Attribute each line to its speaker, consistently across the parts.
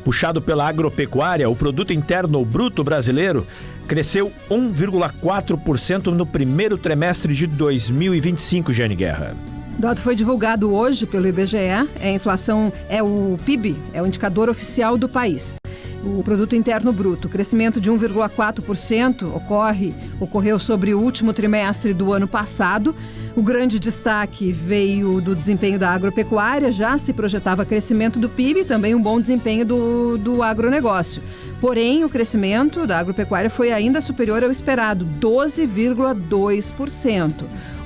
Speaker 1: Puxado pela agropecuária, o produto interno bruto brasileiro cresceu 1,4% no primeiro trimestre de 2025, Jane Guerra.
Speaker 2: O dado foi divulgado hoje pelo IBGE. A inflação é o PIB, é o indicador oficial do país. O Produto Interno Bruto, crescimento de 1,4% ocorreu sobre o último trimestre do ano passado. O grande destaque veio do desempenho da agropecuária, já se projetava crescimento do PIB e também um bom desempenho do agronegócio. Porém, o crescimento da agropecuária foi ainda superior ao esperado, 12,2%.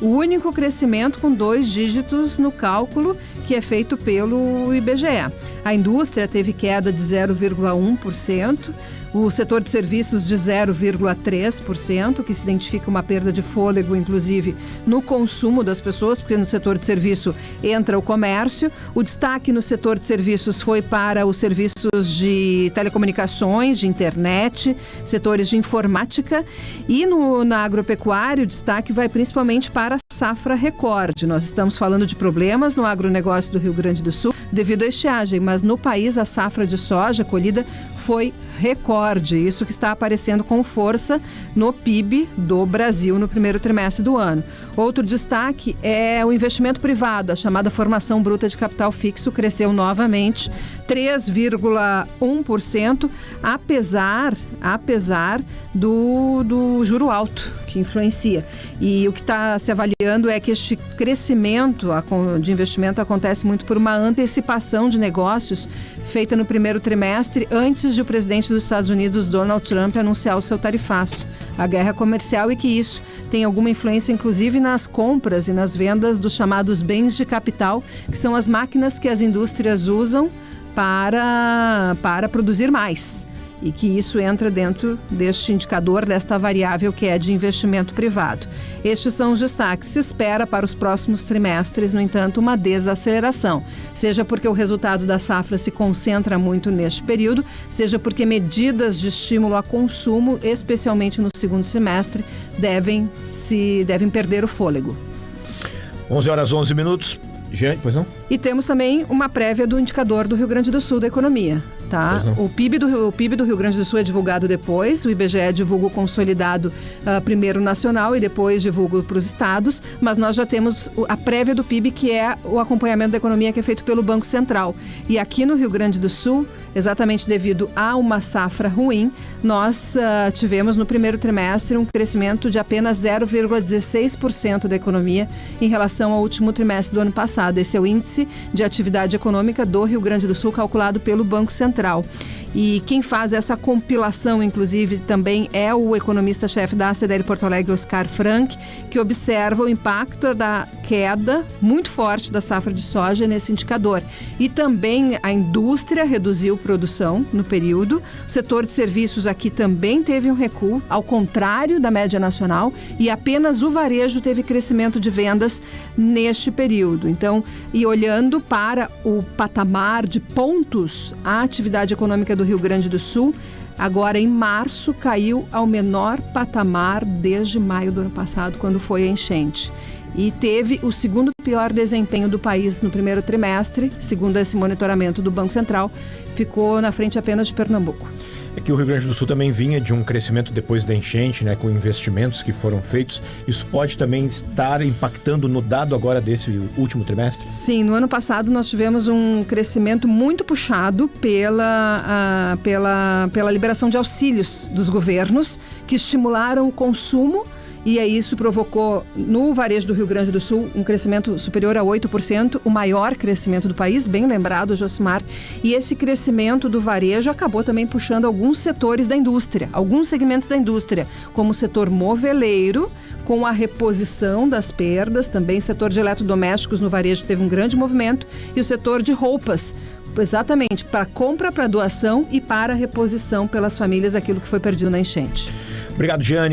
Speaker 2: O único crescimento com 2 dígitos no cálculo que é feito pelo IBGE. A indústria teve queda de 0,1%, o setor de serviços de 0,3%, que se identifica uma perda de fôlego, inclusive, no consumo das pessoas, porque no setor de serviço entra o comércio. O destaque no setor de serviços foi para os serviços de telecomunicações, de internet, setores de informática. E na agropecuária, o destaque vai principalmente para a safra recorde. Nós estamos falando de problemas no agronegócio do Rio Grande do Sul devido à estiagem, mas no país a safra de soja colhida foi recorde, isso que está aparecendo com força no PIB do Brasil no primeiro trimestre do ano. Outro destaque é o investimento privado, a chamada formação bruta de capital fixo cresceu novamente 3,1%, apesar do juro alto, que influencia. E o que está se avaliando é que este crescimento de investimento acontece muito por uma antecipação de negócios feita no primeiro trimestre, antes de o presidente dos Estados Unidos, Donald Trump, anunciar o seu tarifaço, a guerra comercial, e que isso tem alguma influência, inclusive, nas compras e nas vendas dos chamados bens de capital, que são as máquinas que as indústrias usam para produzir mais. E que isso entra dentro deste indicador, desta variável que é de investimento privado. Estes são os destaques. Se espera para os próximos trimestres, no entanto, uma desaceleração. Seja porque o resultado da safra se concentra muito neste período, seja porque medidas de estímulo a consumo, especialmente no segundo semestre, devem perder o fôlego.
Speaker 1: 11h11. Gente, pois não?
Speaker 2: E temos também uma prévia do indicador do Rio Grande do Sul da economia, tá? O PIB do Rio Grande do Sul é divulgado depois, o IBGE divulga o consolidado primeiro nacional e depois divulga para os estados, mas nós já temos a prévia do PIB, que é o acompanhamento da economia que é feito pelo Banco Central. E aqui no Rio Grande do Sul, exatamente devido a uma safra ruim, nós tivemos no primeiro trimestre um crescimento de apenas 0,16% da economia em relação ao último trimestre do ano passado. Esse é o índice de atividade econômica do Rio Grande do Sul, calculado pelo Banco Central. E quem faz essa compilação, inclusive, também é o economista-chefe da CDL Porto Alegre, Oscar Frank, que observa o impacto da queda muito forte da safra de soja nesse indicador. E também a indústria reduziu produção no período. O setor de serviços aqui também teve um recuo, ao contrário da média nacional, e apenas o varejo teve crescimento de vendas neste período. Então, e olhando para o patamar de pontos, a atividade econômica do Rio Grande do Sul, agora em março, caiu ao menor patamar desde maio do ano passado, quando foi a enchente. E teve o segundo pior desempenho do país no primeiro trimestre, segundo esse monitoramento do Banco Central, ficou na frente apenas de Pernambuco.
Speaker 1: É que o Rio Grande do Sul também vinha de um crescimento depois da enchente, né, com investimentos que foram feitos. Isso pode também estar impactando no dado agora desse último trimestre?
Speaker 2: Sim, no ano passado nós tivemos um crescimento muito puxado pela liberação de auxílios dos governos, que estimularam o consumo. E aí isso provocou, no varejo do Rio Grande do Sul, um crescimento superior a 8%, o maior crescimento do país, bem lembrado, Josimar. E esse crescimento do varejo acabou também puxando alguns setores da indústria, alguns segmentos da indústria, como o setor moveleiro, com a reposição das perdas, também o setor de eletrodomésticos no varejo teve um grande movimento, e o setor de roupas, exatamente, para compra, para doação e para reposição pelas famílias, aquilo que foi perdido na enchente.
Speaker 1: Obrigado, Giane.